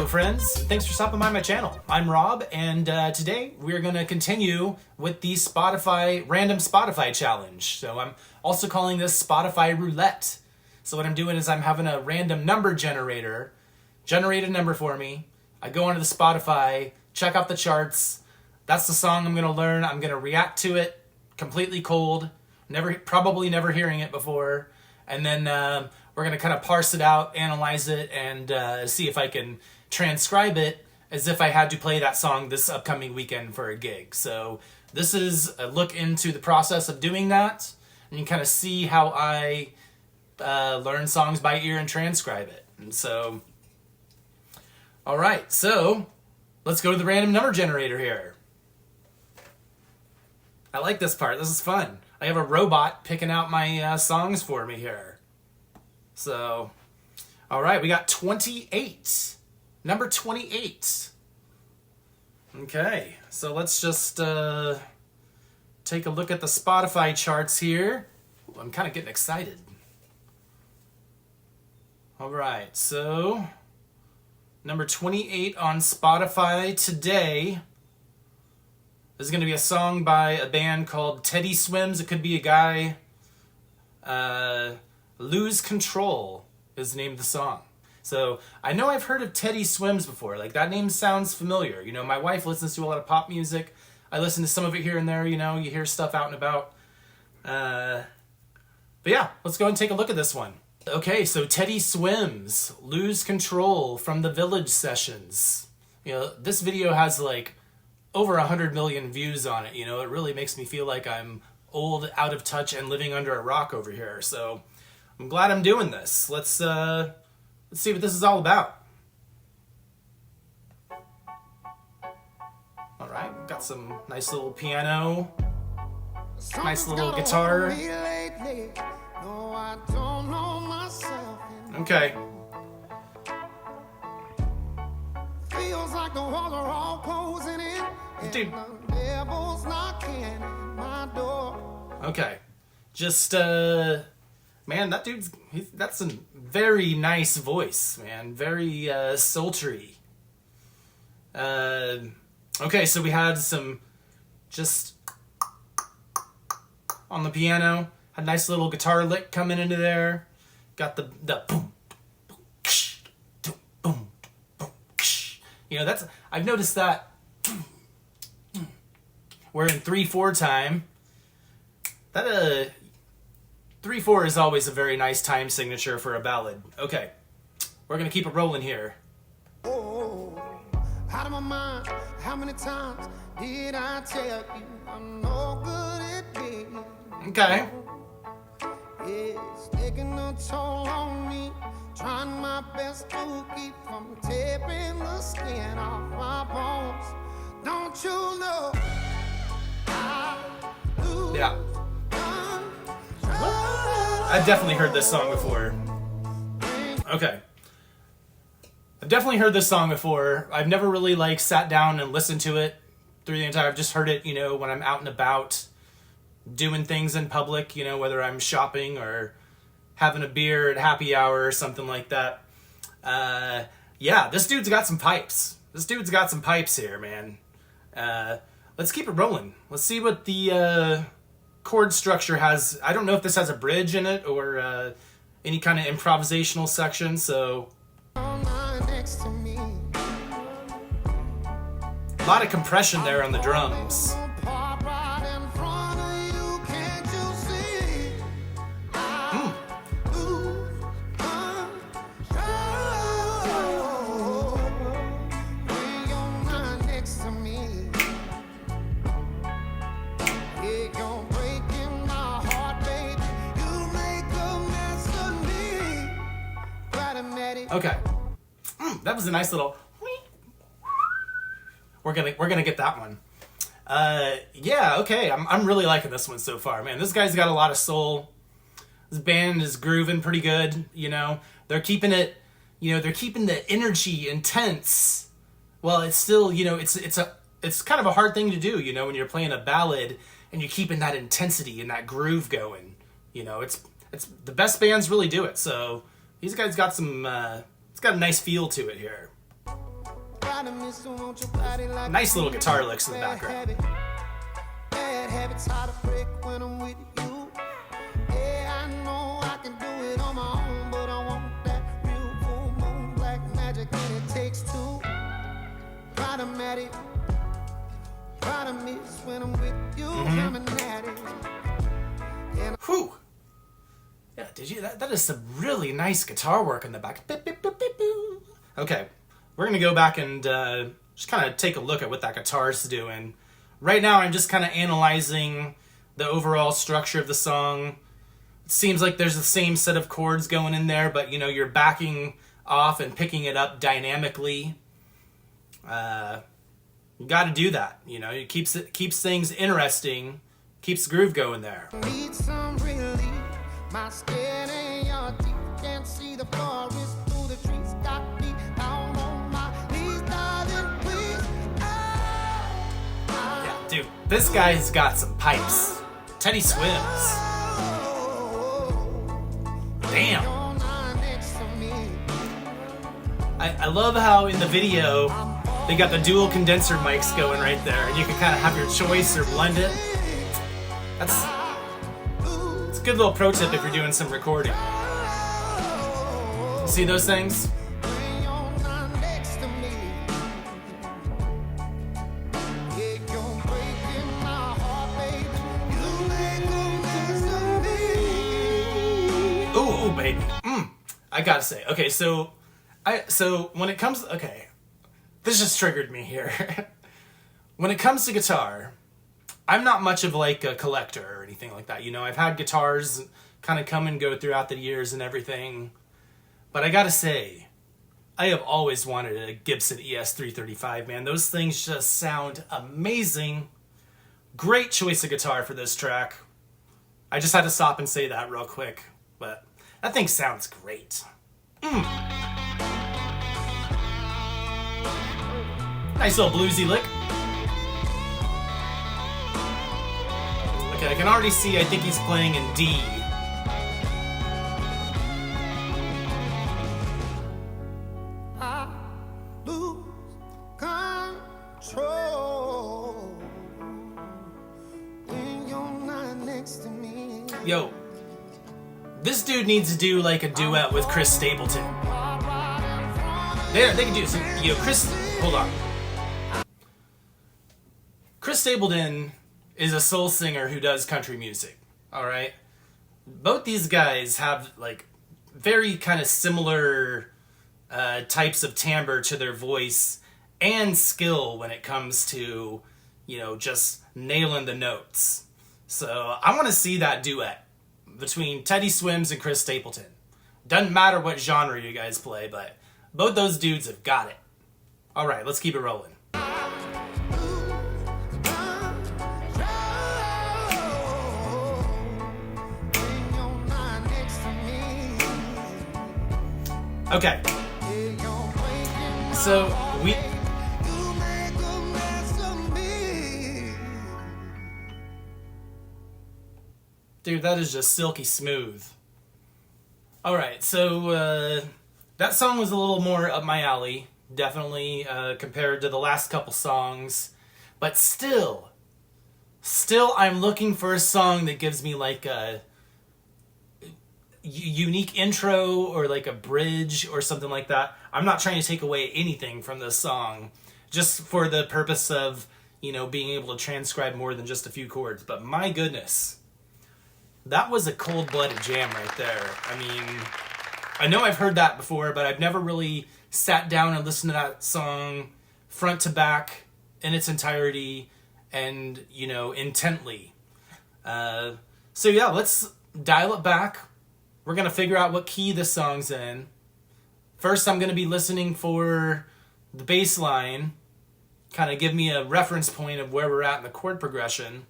friends, thanks for stopping by my channel. I'm Rob, and today we're going to continue with the random Spotify challenge. So I'm also calling this Spotify Roulette. So what I'm doing is I'm having a random number generator generate a number for me. I go onto the Spotify, check out the charts. That's the song I'm going to learn. I'm going to react to it completely cold, probably never hearing it before, and then we're going to kind of parse it out, analyze it, and see if I can transcribe it as if I had to play that song this upcoming weekend for a gig. So this is a look into the process of doing that, and you can kind of see how I learn songs by ear and transcribe it. And so, all right, so let's go to the random number generator here. I like this part. This is fun. I have a robot picking out my songs for me here. So, all right, we got 28. Number 28. Okay, so let's just take a look at the Spotify charts here. Ooh, I'm kind of getting excited. All right, so number 28 on Spotify today is going to be a song by a band called Teddy Swims. It could be a guy. Lose Control is the name of the song. So I know I've heard of Teddy Swims before. Like, that name sounds familiar. You know, my wife listens to a lot of pop music. I listen to some of it here and there. You know, you hear stuff out and about. But yeah, let's go and take a look at this one. Okay, so Teddy Swims, Lose Control from the Village Sessions. You know, this video has like over 100 million views on it. You know, it really makes me feel like I'm old, out of touch, and living under a rock over here. So I'm glad I'm doing this. Let's see what this is all about. All right, got some nice little piano, nice little guitar. Okay. Feels like the walls are all closing in. Dude. The devil's knocking at my door. Okay. Just man, that's a very nice voice, man. Very sultry. Okay, so we had some just on the piano. Had a nice little guitar lick coming into there. Got the boom, boom, ksh, boom, boom, ksh. You know, I've noticed that we're in 3/4 time. That 3/4 is always a very nice time signature for a ballad. Okay, we're gonna keep it rolling here. Oh, out of my mind. How many times did I tell you I'm no good at being? Okay. It's taking a toll on me. Trying my best to keep from tearing the skin off my bones. Don't you know? Yeah. I've definitely heard this song before. Okay. I've definitely heard this song before. I've never really sat down and listened to it through the entire. I've just heard it, you know, when I'm out and about doing things in public, you know, whether I'm shopping or having a beer at happy hour or something like that. Yeah, this dude's got some pipes. This dude's got some pipes here, man. Let's keep it rolling. Let's see what the chord structure has. I don't know if this has a bridge in it or any kind of improvisational section, so Next to me. a lot of compression there on the drums. Okay. That was a nice little. We're gonna get that one. Yeah. Okay. I'm really liking this one so far, man. This guy's got a lot of soul. This band is grooving pretty good. You know, they're keeping it. You know, they're keeping the energy intense. Well, it's still, you know, it's kind of a hard thing to do. You know, when you're playing a ballad and you're keeping that intensity and that groove going. You know, it's the best bands really do it. So these guys got some. It's got a nice feel to it here. Nice little guitar licks in the background. Bad habits hard to break when I'm with you. Yeah, I know I can do it on my own, but I want that real full moon black magic, and it takes two. Problematic. Problem is when I'm with you, I'm an addict. Whew. Yeah, did you? That is some really nice guitar work in the back. Okay, we're gonna go back and just kind of take a look at what that guitar's doing. Right now, I'm just kind of analyzing the overall structure of the song. It seems like there's the same set of chords going in there, but you know, you're backing off and picking it up dynamically. You got to do that. You know, it keeps things interesting, keeps the groove going there. Need some relief. My skin ain't your teeth. Can't see the forest through the trees. Got me down on my knees, darling, please. Yeah, dude, this guy's got some pipes. Teddy Swims. Damn. I love how in the video they got the dual condenser mics going right there, and you can kind of have your choice or blend it. It's a good little pro tip if you're doing some recording. See those things? Ooh, baby. I gotta say, okay, so when it comes, okay, this just triggered me here. When it comes to guitar, I'm not much of like a collector or anything like that. You know, I've had guitars kind of come and go throughout the years and everything. But I gotta say, I have always wanted a Gibson ES335, man. Those things just sound amazing. Great choice of guitar for this track. I just had to stop and say that real quick. But that thing sounds great. Nice little bluesy lick. Okay, I can already see, I think he's playing in D. I lose control when you're not next to me. Yo, this dude needs to do like a duet with Chris Stapleton. They can do some, you know, hold on. Chris Stapleton is a soul singer who does country music, all right? Both these guys have, like, very kind of similar types of timbre to their voice and skill when it comes to, you know, just nailing the notes. So I want to see that duet between Teddy Swims and Chris Stapleton. Doesn't matter what genre you guys play, but both those dudes have got it. All right, let's keep it rolling. Okay. So we Dude, that is just silky smooth. All right, so that song was a little more up my alley, definitely compared to the last couple songs, but still I'm looking for a song that gives me like a unique intro or like a bridge or something like that. I'm not trying to take away anything from this song, just for the purpose of, you know, being able to transcribe more than just a few chords. But my goodness, that was a cold-blooded jam right there. I mean, I know I've heard that before, but I've never really sat down and listened to that song front to back in its entirety and, you know, intently. So yeah, let's dial it back. We're going to figure out what key this song's in. First, I'm going to be listening for the bass line, kind of give me a reference point of where we're at in the chord progression.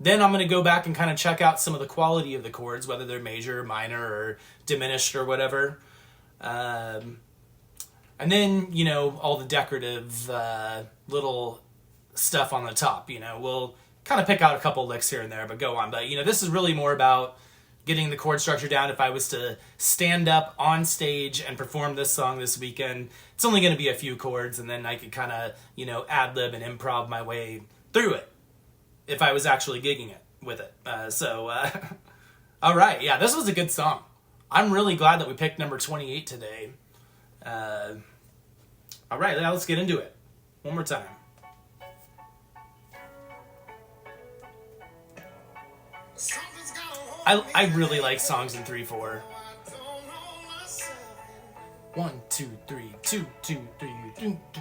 Then I'm going to go back and kind of check out some of the quality of the chords, whether they're major, minor, or diminished, or whatever. And then, you know, all the decorative little stuff on the top. You know, we'll kind of pick out a couple licks here and there, but go on. But, you know, this is really more about getting the chord structure down. If I was to stand up on stage and perform this song this weekend, it's only going to be a few chords, and then I could kind of, ad-lib and improv my way through it if I was actually gigging it with it. All right, yeah, this was a good song. I'm really glad that we picked number 28 today. All right, now let's get into it. One more time. I really like songs in 3/4. 1, 2, 3, 2, 2, 3, 2, 2.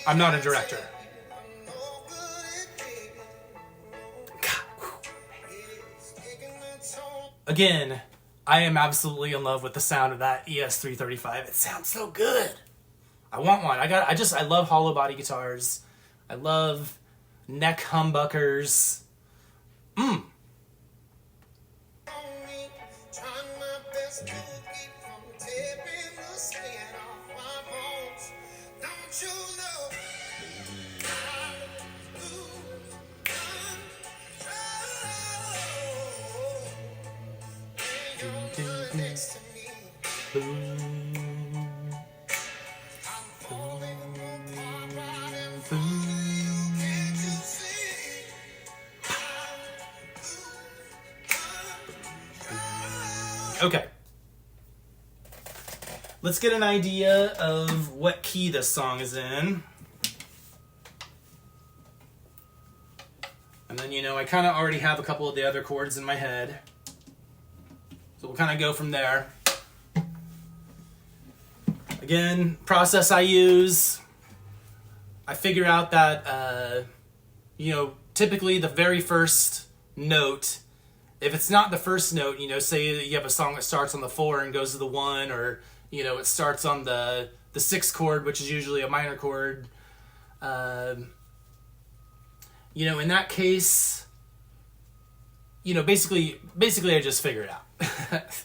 I'm not a director. Again, I am absolutely in love with the sound of that ES335. It sounds so good. I want one. I love hollow body guitars. I love neck humbuckers. Okay. Let's get an idea of what key this song is in. And then, I kind of already have a couple of the other chords in my head. So we'll kind of go from there. Again, process I use. I figure out that, typically the very first note, if it's not the first note, say you have a song that starts on the 4 and goes to the 1, or, it starts on the 6th chord, which is usually a minor chord. In that case, basically I just figure it out.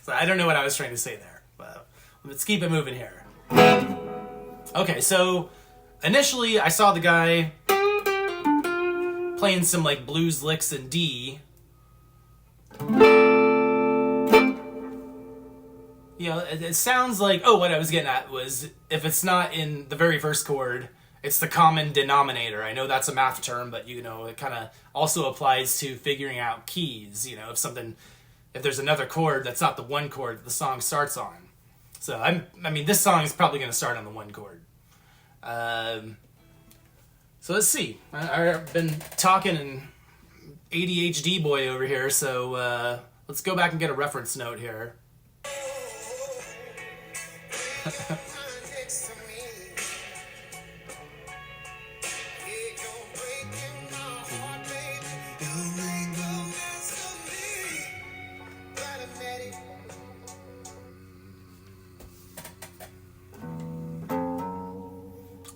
So I don't know what I was trying to say there, but let's keep it moving here. Okay, so initially I saw the guy playing some blues licks in D. It sounds like, what I was getting at was, if it's not in the very first chord, it's the common denominator. I know that's a math term, but it kind of also applies to figuring out keys. If there's another chord that's not the one chord that the song starts on. So this song is probably going to start on the 1 chord. So let's see. I've been talking and ADHD boy over here, so let's go back and get a reference note here.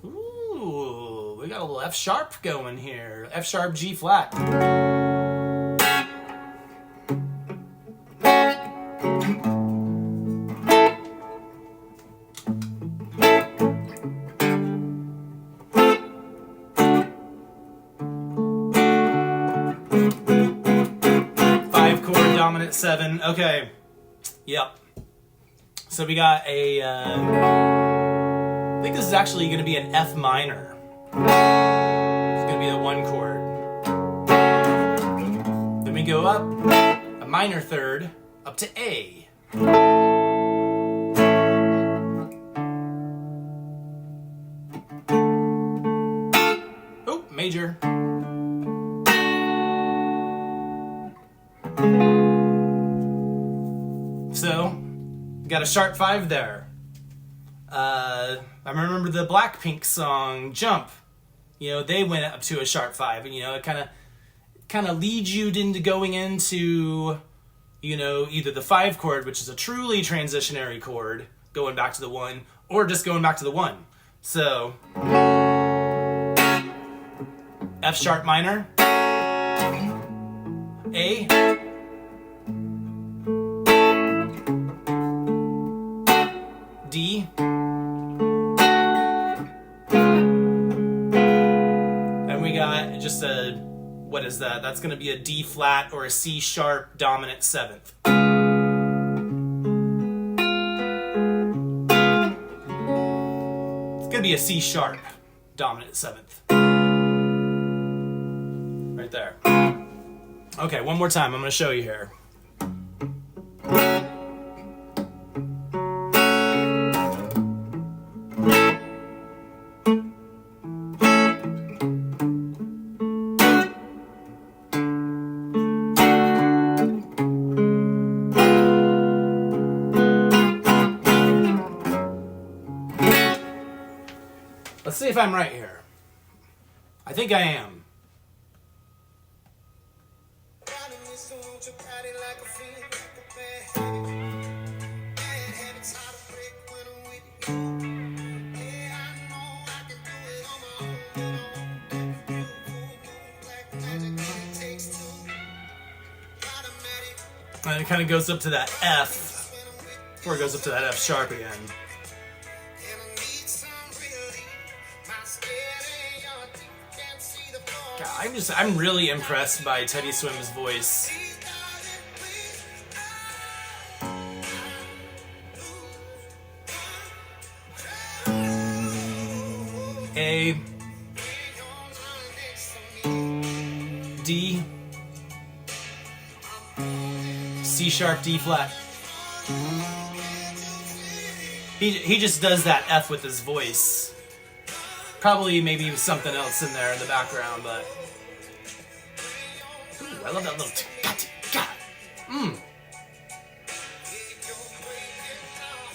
Ooh, we got a little F sharp going here. F sharp, G flat. 7. Okay. Yep. So we got a, I think this is actually going to be an F minor. It's going to be the 1 chord. Then we go up a minor third up to A. Oh, major. So, got a sharp 5 there. I remember the Blackpink song Jump. They went up to a sharp 5, and it kind of leads you into going into, either the 5 chord, which is a truly transitionary chord, going back to the 1, or just going back to the 1. So, F sharp minor, A, D, just a, what is that? That's going to be a D flat or a C sharp dominant 7th. It's going to be a C sharp dominant 7th. Right there. Okay, one more time. I'm going to show you here. Let's see if I'm right here. I think I am. And it kind of goes up to that F before it goes up to that F sharp again. God, I'm really impressed by Teddy Swim's voice. A, D, C sharp, D flat. He just does that F with his voice. Probably maybe something else in there in the background, but ooh, I love that little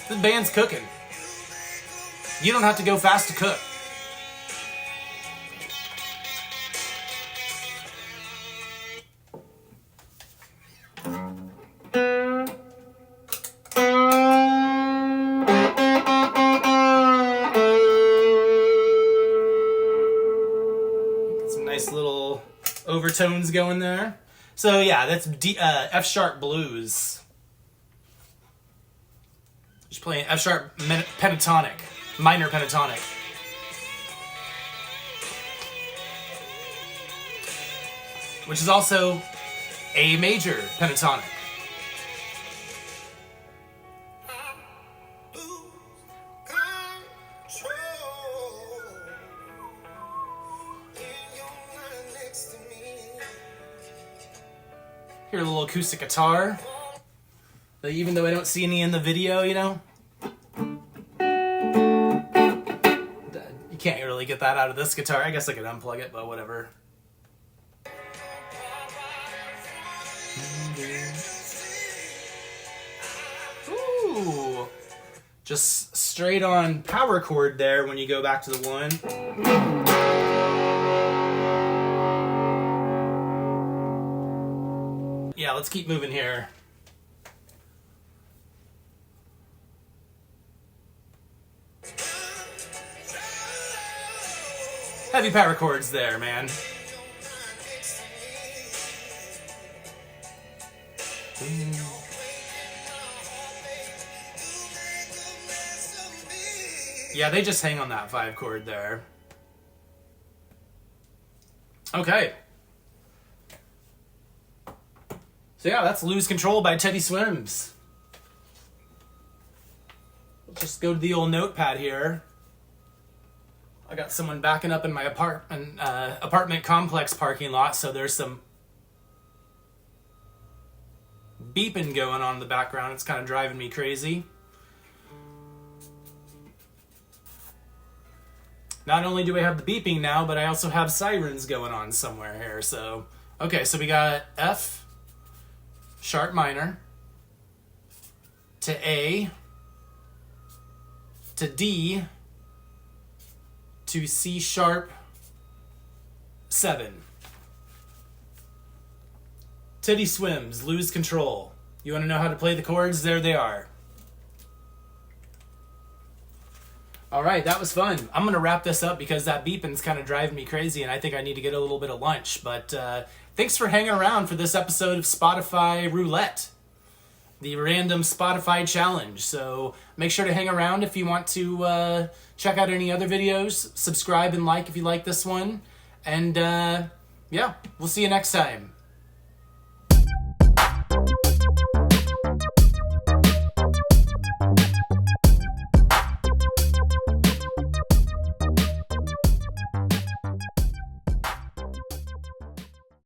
The band's cooking. You don't have to go fast to cook. Some nice little overtones going there. So yeah, that's F sharp blues. Just playing F sharp pentatonic, minor pentatonic. Which is also A major pentatonic. Hear a little acoustic guitar. But even though I don't see any in the video, you know, you can't really get that out of this guitar. I guess I could unplug it, but whatever. Ooh. Just straight on power chord there when you go back to the 1. Yeah, let's keep moving here. Heavy power chords there, man. Yeah, they just hang on that 5 chord there. Okay. So yeah, that's Lose Control by Teddy Swims. Let's just go to the old notepad here. I got someone backing up in my apartment complex parking lot, so there's some beeping going on in the background. It's kind of driving me crazy. Not only do I have the beeping now, but I also have sirens going on somewhere here. So, okay, so we got F sharp minor to A to D to C sharp 7. Teddy Swims, Lose Control. You want to know how to play the chords? There they are. All right, that was fun. I'm going to wrap this up because that beeping's kind of driving me crazy and I think I need to get a little bit of lunch. But thanks for hanging around for this episode of Spotify Roulette, the random Spotify challenge. So make sure to hang around if you want to check out any other videos. Subscribe and like if you like this one. And Yeah, we'll see you next time.